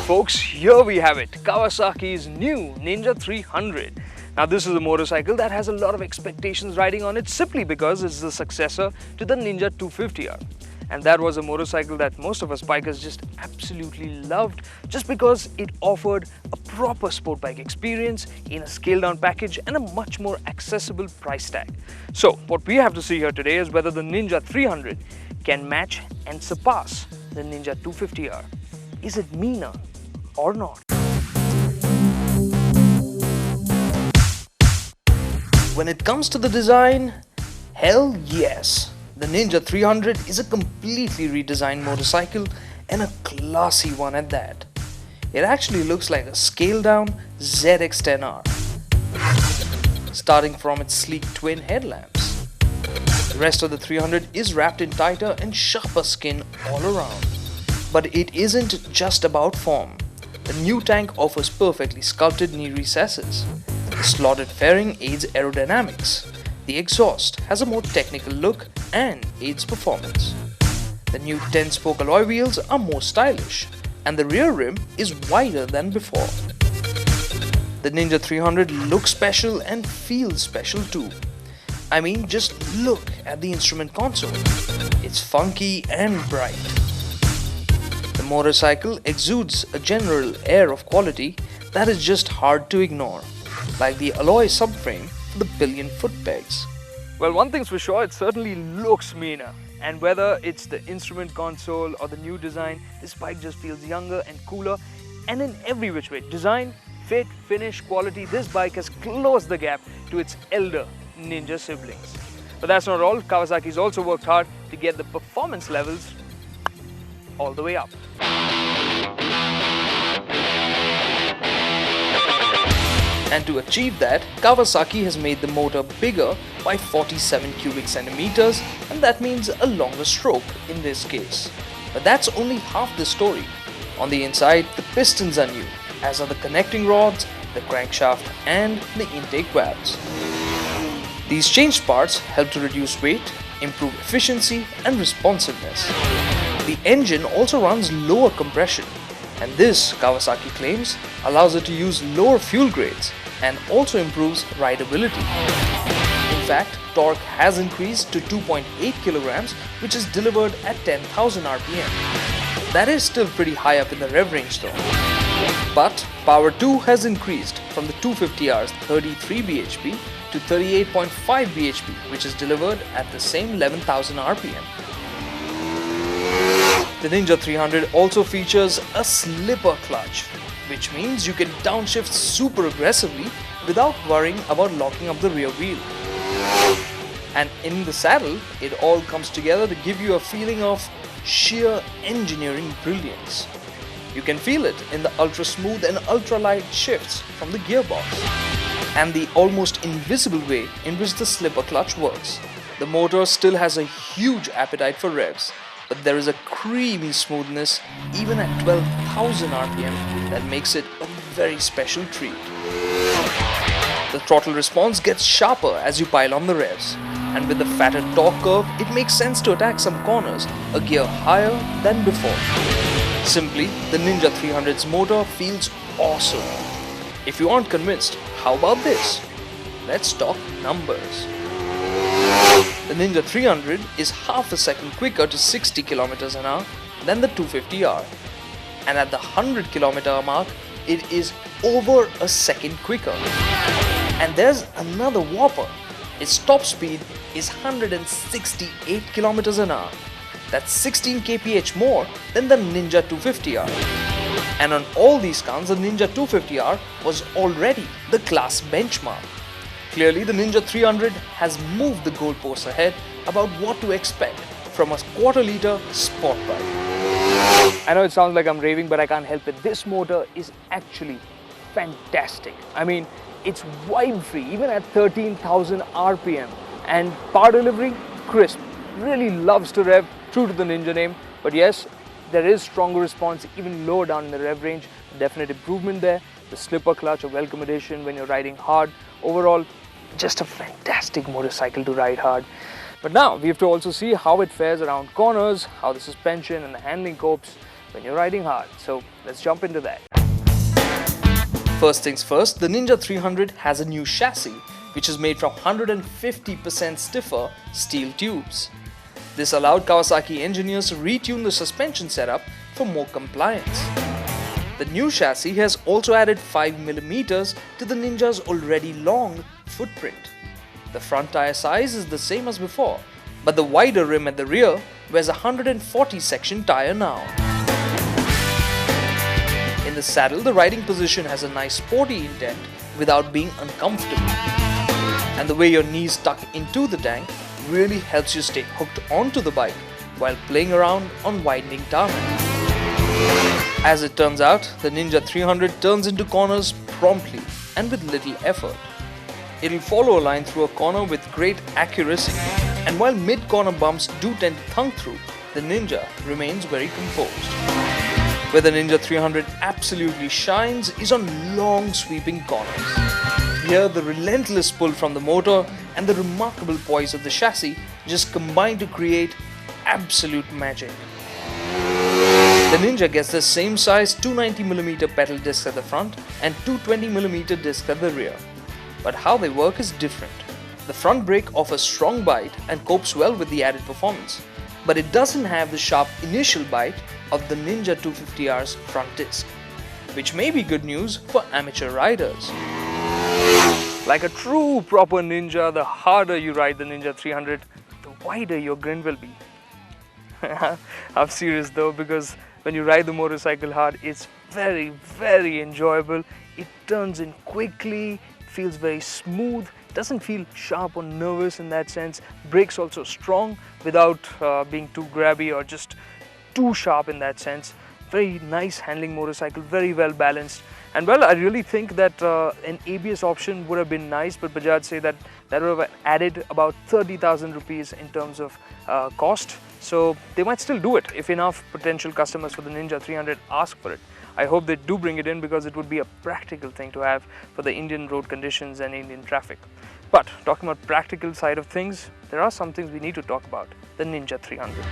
folks, here we have it, Kawasaki's new Ninja 300. Now this is a motorcycle that has a lot of expectations riding on it simply because it's the successor to the Ninja 250R. And that was a motorcycle that most of us bikers just absolutely loved just because it offered a proper sport bike experience in a scaled down package and a much more accessible price tag. So what we have to see here today is whether the Ninja 300 can match and surpass the Ninja 250R. Is it meaner or not? When it comes to the design, hell yes. The Ninja 300 is a completely redesigned motorcycle and a classy one at that. It actually looks like a scaled down ZX-10R, starting from its sleek twin headlamps. The rest of the 300 is wrapped in tighter and sharper skin all around. But it isn't just about form. The new tank offers perfectly sculpted knee recesses. The slotted fairing aids aerodynamics. The exhaust has a more technical look and aids performance. The new 10-spoke alloy wheels are more stylish, and the rear rim is wider than before. The Ninja 300 looks special and feels special too. I mean, just look at the instrument console. It's funky and bright. The motorcycle exudes a general air of quality that is just hard to ignore, like the alloy subframe for the pillion foot pegs. Well, one thing's for sure, it certainly looks meaner. And whether it's the instrument console or the new design, this bike just feels younger and cooler, and in every which way. Design, fit, finish, quality, this bike has closed the gap to its elder Ninja siblings. But that's not all. Kawasaki's also worked hard to get the performance levels all the way up. And to achieve that, Kawasaki has made the motor bigger by 47 cubic centimeters, and that means a longer stroke in this case. But that's only half the story. On the inside, the pistons are new, as are the connecting rods, the crankshaft and the intake valves. These changed parts help to reduce weight, improve efficiency and responsiveness. The engine also runs lower compression, and this, Kawasaki claims, allows it to use lower fuel grades and also improves rideability. In fact, torque has increased to 2.8 kilograms, which is delivered at 10,000 RPM. That is still pretty high up in the rev range though. But power too has increased from the 250R's 33 bhp to 38.5 bhp, which is delivered at the same 11,000 RPM. The Ninja 300 also features a slipper clutch, which means you can downshift super aggressively without worrying about locking up the rear wheel. And in the saddle, it all comes together to give you a feeling of sheer engineering brilliance. You can feel it in the ultra smooth and ultra light shifts from the gearbox, and the almost invisible way in which the slipper clutch works. The motor still has a huge appetite for revs, but there is a creamy smoothness even at 12,000 RPM that makes it a very special treat. The throttle response gets sharper as you pile on the revs, and with the fatter torque curve, it makes sense to attack some corners a gear higher than before. Simply, the Ninja 300's motor feels awesome. If you aren't convinced, how about this? Let's talk numbers. The Ninja 300 is half a second quicker to 60 km an hour than the 250R, and at the 100 km mark, it is over a second quicker. And there's another whopper. Its top speed is 168 km an hour. That's 16 kph more than the Ninja 250R. And on all these counts, the Ninja 250R was already the class benchmark. Clearly, the Ninja 300 has moved the goalposts ahead about what to expect from a quarter-liter sport bike. I know it sounds like I'm raving, but I can't help it. This motor is actually fantastic. I mean, it's vibe-free even at 13,000 RPM, and power delivery, crisp. Really loves to rev, true to the Ninja name. But yes, there is stronger response even lower down in the rev range. Definite improvement there. The slipper clutch, a welcome addition when you're riding hard. Overall, just a fantastic motorcycle to ride hard. But now we have to also see how it fares around corners, how the suspension and the handling copes when you're riding hard. So let's jump into that. First things first, the Ninja 300 has a new chassis which is made from 150% stiffer steel tubes. This allowed Kawasaki engineers to retune the suspension setup for more compliance. The new chassis has also added 5mm to the Ninja's already long footprint. The front tire size is the same as before, but the wider rim at the rear wears a 140 section tire now. In the saddle, the riding position has a nice sporty indent without being uncomfortable. And the way your knees tuck into the tank really helps you stay hooked onto the bike while playing around on winding tarmac. As it turns out, the Ninja 300 turns into corners promptly and with little effort. It'll follow a line through a corner with great accuracy, and while mid-corner bumps do tend to thunk through, the Ninja remains very composed. Where the Ninja 300 absolutely shines is on long sweeping corners. Here, the relentless pull from the motor and the remarkable poise of the chassis just combine to create absolute magic. The Ninja gets the same size 290mm pedal discs at the front and 220mm discs at the rear. But how they work is different. The front brake offers strong bite and copes well with the added performance, but it doesn't have the sharp initial bite of the Ninja 250R's front disc, which may be good news for amateur riders. Like a true proper ninja, the harder you ride the Ninja 300, the wider your grin will be. I'm serious though, because when you ride the motorcycle hard, it's very, very enjoyable. It turns in quickly, feels very smooth, doesn't feel sharp or nervous in that sense. Brakes also strong without being too grabby or just too sharp in that sense. Very nice handling motorcycle, very well balanced. And well, I really think that an ABS option would have been nice, but Bajaj say that that would have added about 30,000 rupees in terms of cost. So they might still do it if enough potential customers for the Ninja 300 ask for it. I hope they do bring it in, because it would be a practical thing to have for the Indian road conditions and Indian traffic. But talking about practical side of things, there are some things we need to talk about. The Ninja 300.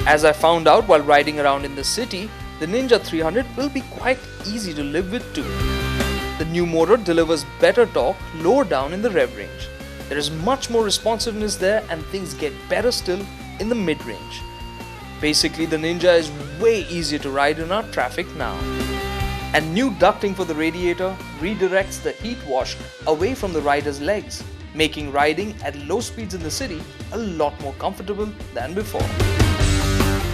As I found out while riding around in the city, the Ninja 300 will be quite easy to live with too. The new motor delivers better torque lower down in the rev range. There is much more responsiveness there, and things get better still in the mid-range. Basically, the Ninja is way easier to ride in our traffic now. And new ducting for the radiator redirects the heat wash away from the rider's legs, making riding at low speeds in the city a lot more comfortable than before.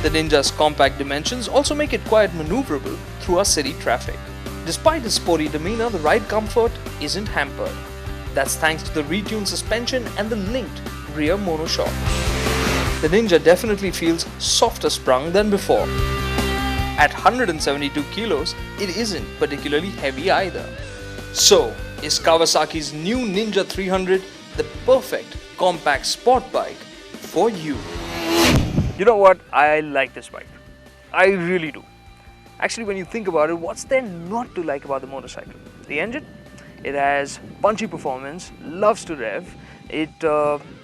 The Ninja's compact dimensions also make it quite maneuverable through our city traffic. Despite its sporty demeanor, the ride comfort isn't hampered. That's thanks to the retuned suspension and the linked rear monoshock. The Ninja definitely feels softer sprung than before. At 172 kilos, it isn't particularly heavy either. So, is Kawasaki's new Ninja 300 the perfect compact sport bike for you? You know what? I like this bike. I really do. Actually, when you think about it, what's there not to like about the motorcycle? The engine? It has punchy performance, loves to rev. It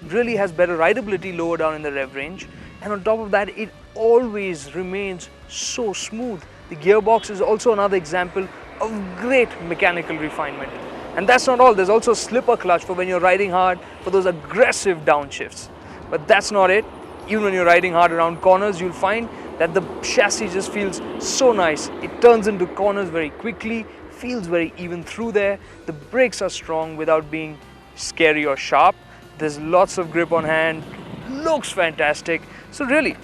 really has better rideability lower down in the rev range. And on top of that, it always remains so smooth. The gearbox is also another example of great mechanical refinement. And that's not all. There's also a slipper clutch for when you're riding hard, for those aggressive downshifts. But that's not it. Even when you're riding hard around corners, you'll find that the chassis just feels so nice. It turns into corners very quickly, feels very even through there. The brakes are strong without being scary or sharp. There's lots of grip on hand, looks fantastic. So really,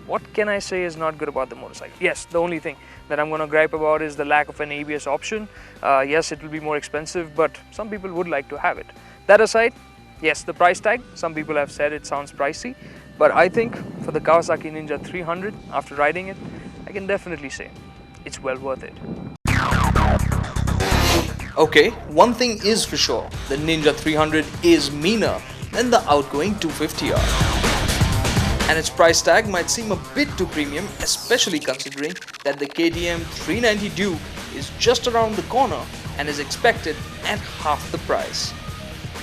what can I say is not good about the motorcycle? Yes, the only thing that I'm going to gripe about is the lack of an ABS option. Yes, it will be more expensive, but some people would like to have it. That aside, yes, the price tag, some people have said it sounds pricey, but I think for the Kawasaki Ninja 300, after riding it, I can definitely say it's well worth it. Okay, one thing is for sure, the Ninja 300 is meaner than the outgoing 250R. And its price tag might seem a bit too premium, especially considering that the KTM 390 Duke is just around the corner and is expected at half the price.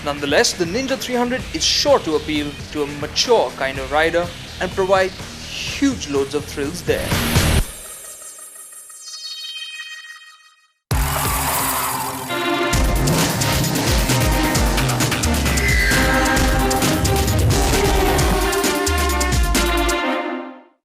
Nonetheless, the Ninja 300 is sure to appeal to a mature kind of rider and provide huge loads of thrills there.